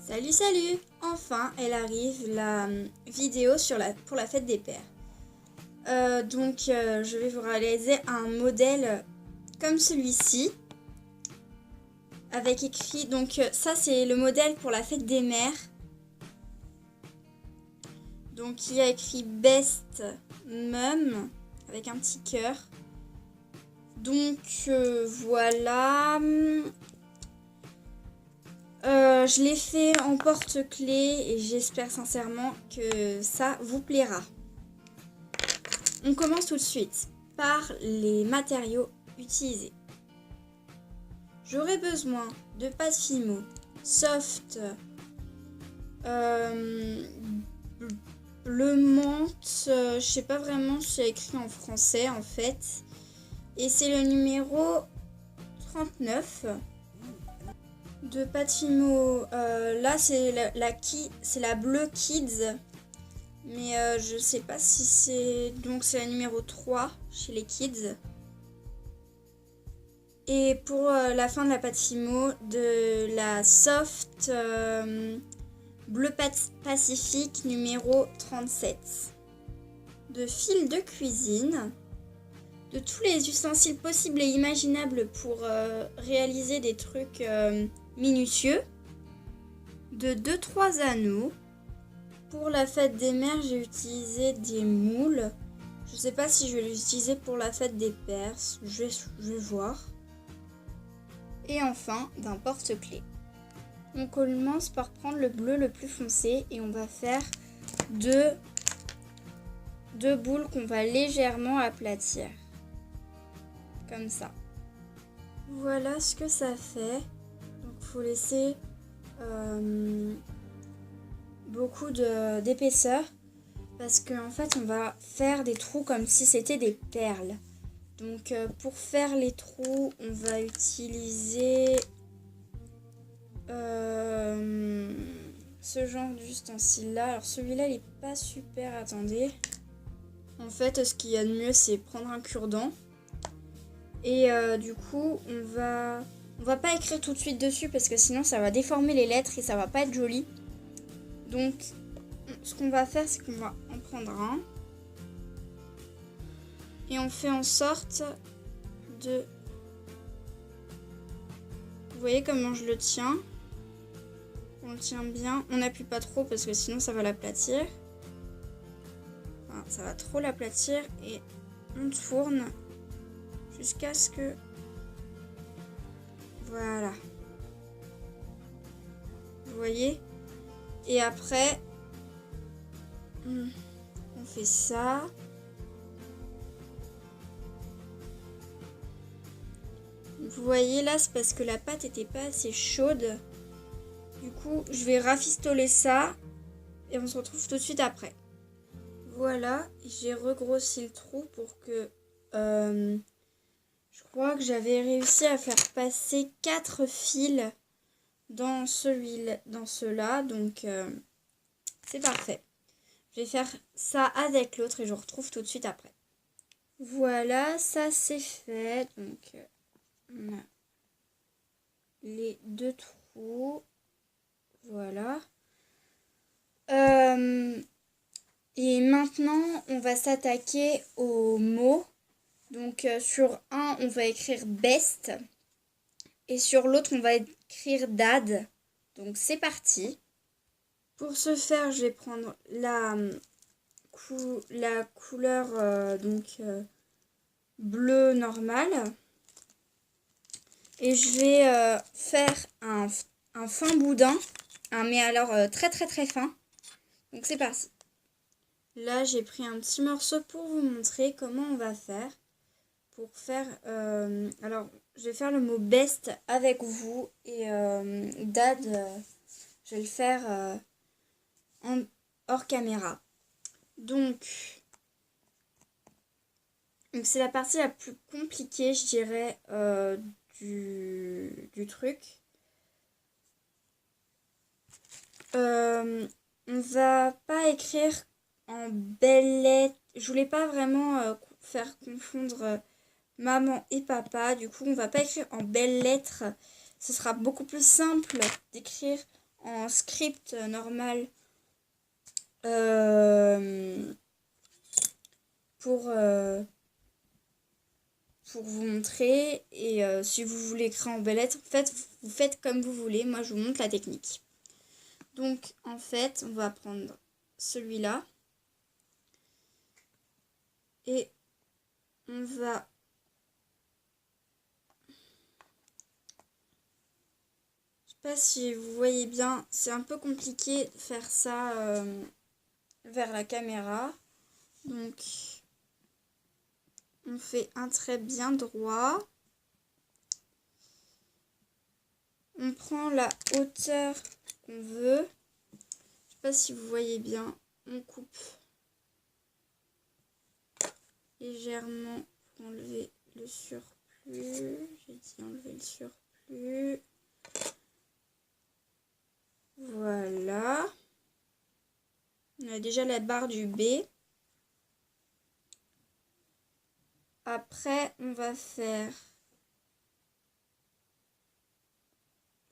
Salut, salut! Enfin, elle arrive, la vidéo pour la fête des pères. Je vais vous réaliser un modèle comme celui-ci. Avec écrit, ça c'est le modèle pour la fête des mères. Donc il y a écrit Best Mum avec un petit cœur. Voilà. Je l'ai fait en porte-clés et j'espère sincèrement que ça vous plaira. On commence tout de suite par les matériaux utilisés. J'aurai besoin de pâte Fimo soft, bleu menthe, je sais pas vraiment si c'est écrit en français en fait. Et c'est le numéro 39. De pâte Fimo, là c'est la bleue Kids, mais je sais pas si c'est, donc c'est la numéro 3 chez les Kids. Et pour la fin de la pâte Fimo, de la soft bleu Pacifique numéro 37. De fil de cuisine, de tous les ustensiles possibles et imaginables pour réaliser des trucs minutieux, de 2-3 anneaux. Pour la fête des mères, j'ai utilisé des moules. Je sais pas si je vais les utiliser pour la fête des pères, je vais voir. Et enfin, d'un porte-clés. On commence par prendre le bleu le plus foncé et on va faire deux boules qu'on va légèrement aplatir. Comme ça. Voilà ce que ça fait. Donc il faut laisser beaucoup d'épaisseur parce qu'en fait on va faire des trous comme si c'était des perles. Donc pour faire les trous, on va utiliser ce genre d'ustensile là. Alors celui-là il est pas super, attendez. En fait ce qu'il y a de mieux c'est prendre un cure-dent. Et du coup on va pas écrire tout de suite dessus parce que sinon ça va déformer les lettres et ça va pas être joli. Donc ce qu'on va faire c'est qu'on va en prendre un. Et on fait en sorte de... Vous voyez comment je le tiens? On le tient bien. On n'appuie pas trop parce que sinon ça va l'aplatir. Enfin, ça va trop l'aplatir et on tourne jusqu'à ce que... Voilà. Vous voyez? Et après, on fait ça. Vous voyez là, c'est parce que la pâte était pas assez chaude. Du coup, je vais rafistoler ça et on se retrouve tout de suite après. Voilà, j'ai regrossi le trou pour que... je crois que j'avais réussi à faire passer 4 fils dans ceux-là. Donc, c'est parfait. Je vais faire ça avec l'autre et je vous retrouve tout de suite après. Voilà, ça c'est fait. Donc... on a les 2 trous, voilà. Et maintenant, on va s'attaquer aux mots. Donc sur un, on va écrire best et sur l'autre, on va écrire dad. Donc c'est parti. Pour ce faire, je vais prendre la couleur bleu normal. Et je vais faire un fin boudin, mais alors très très très fin. Donc c'est parti. Là j'ai pris un petit morceau pour vous montrer comment on va faire. Pour faire, alors je vais faire le mot best avec vous et dad, je vais le faire hors caméra. Donc c'est la partie la plus compliquée, je dirais, du truc. On va pas écrire en belles lettres. Je voulais pas vraiment faire confondre maman et papa. Du coup, on va pas écrire en belles lettres. Ce sera beaucoup plus simple d'écrire en script normal pour vous montrer. Et si vous voulez écrire en belles lettres, vous faites comme vous voulez. Moi, je vous montre la technique. Donc, en fait, on va prendre celui-là. Et on va... Je sais pas si vous voyez bien, c'est un peu compliqué de faire ça vers la caméra. Donc, on fait un trait bien droit. On prend la hauteur qu'on veut. Je sais pas si vous voyez bien. On coupe légèrement pour enlever le surplus. J'ai dit enlever le surplus. Voilà. On a déjà la barre du B. Après, on va faire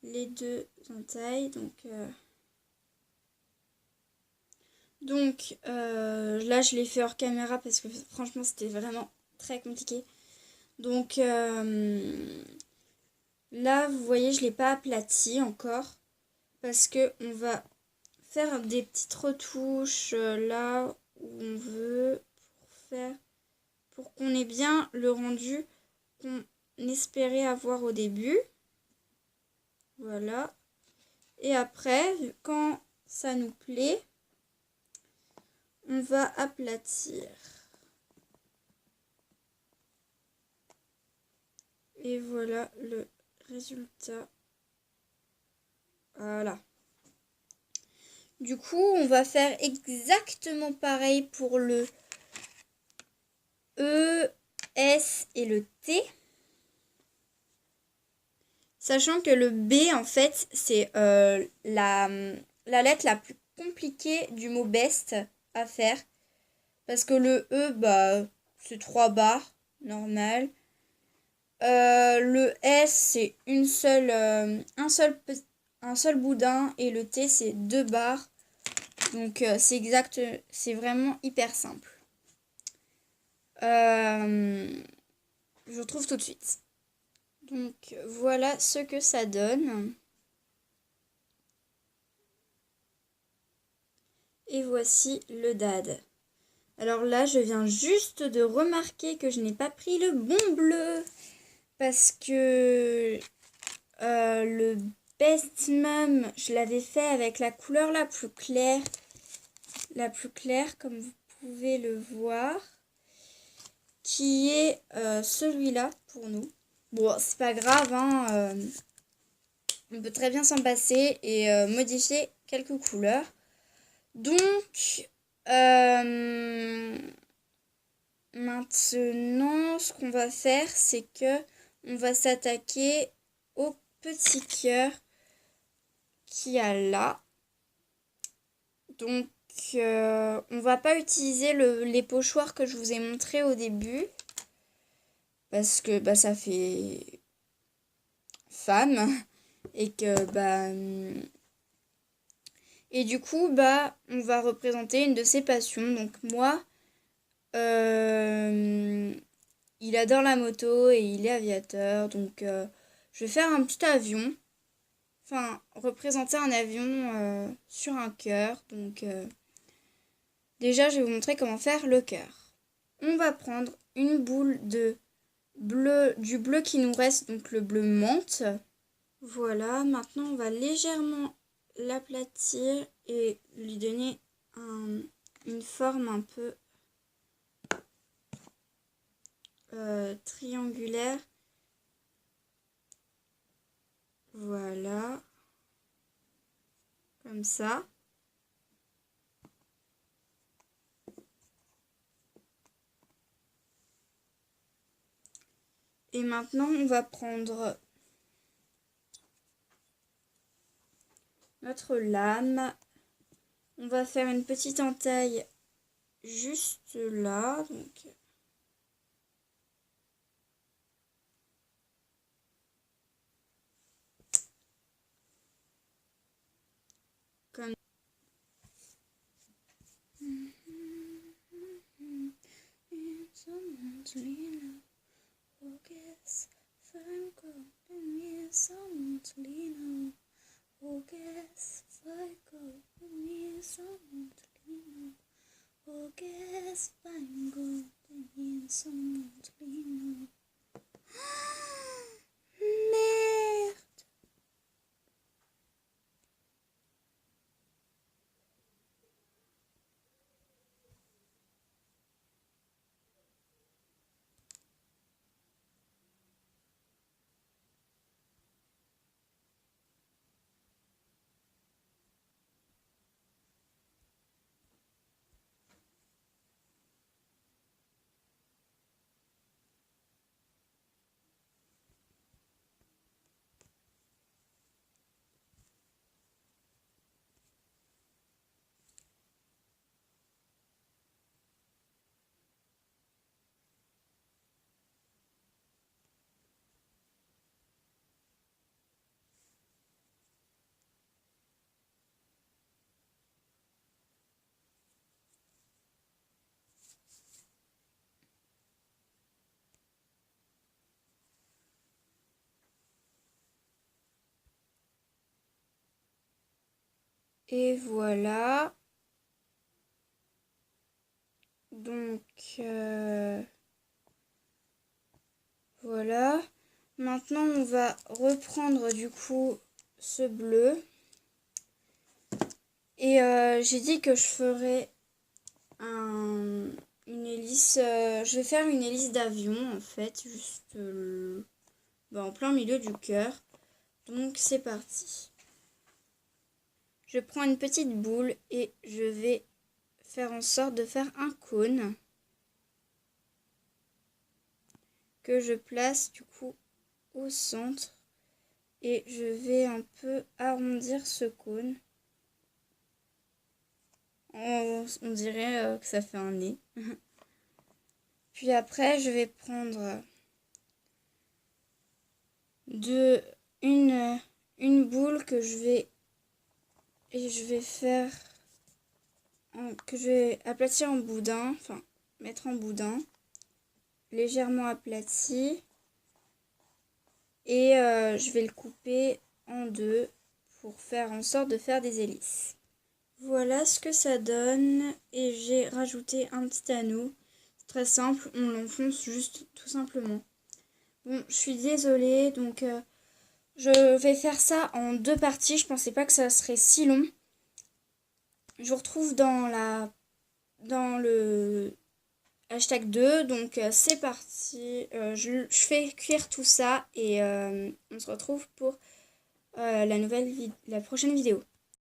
les deux entailles. Donc là, je l'ai fait hors caméra parce que franchement, c'était vraiment très compliqué. Donc là, vous voyez, je ne l'ai pas aplati encore parce que on va faire des petites retouches là où on veut pour qu'on ait bien le rendu qu'on espérait avoir au début. Voilà. Et après, quand ça nous plaît, on va aplatir. Et voilà le résultat. Voilà. Du coup, on va faire exactement pareil pour le E, S et le T. Sachant que le B, en fait, c'est la lettre la plus compliquée du mot best à faire. Parce que le E, bah, c'est 3 barres, normal. Le S, c'est un seul boudin. Et le T, c'est 2 barres. Donc, c'est vraiment hyper simple. Je retrouve tout de suite. Donc, voilà ce que ça donne. Et voici le dad. Alors là, je viens juste de remarquer que je n'ai pas pris le bon bleu. Parce que le Best Mum, je l'avais fait avec la couleur la plus claire. La plus claire, comme vous pouvez le voir. Qui est celui-là pour nous. Bon, c'est pas grave, hein. On peut très bien s'en passer et modifier quelques couleurs. Donc, maintenant, ce qu'on va faire, c'est que on va s'attaquer au petit cœur qu'il y a là. Donc, on va pas utiliser les pochoirs que je vous ai montré au début. Parce que bah, ça fait femme. Et que bah... Et du coup, bah, on va représenter une de ses passions. Donc moi, il adore la moto et il est aviateur. Donc je vais faire un petit avion. Enfin, représenter un avion sur un cœur. Donc déjà, je vais vous montrer comment faire le cœur. On va prendre une boule de bleu, du bleu qui nous reste, donc le bleu menthe. Voilà, maintenant on va légèrement l'aplatir et lui donner une forme un peu triangulaire. Voilà, comme ça. Et maintenant on va prendre notre lame. On va faire une petite entaille juste là. Donc, comme merde. Et voilà. Donc, voilà. Maintenant, on va reprendre du coup ce bleu. Et j'ai dit que je ferais une hélice. Je vais faire une hélice d'avion en fait, juste en plein milieu du cœur. Donc, c'est parti. Je prends une petite boule et je vais faire en sorte de faire un cône que je place du coup au centre et je vais un peu arrondir ce cône. On dirait que ça fait un nez. Puis après je vais prendre une boule que je vais faire que je vais aplatir en boudin, enfin mettre en boudin, légèrement aplati, et je vais le couper en deux pour faire en sorte de faire des hélices. Voilà ce que ça donne et j'ai rajouté un petit anneau. C'est très simple, on l'enfonce juste tout simplement. Bon, je suis désolée, donc je vais faire ça en deux parties. Je pensais pas que ça serait si long. Je vous retrouve dans le hashtag 2, donc c'est parti. Je fais cuire tout ça et on se retrouve pour la prochaine vidéo.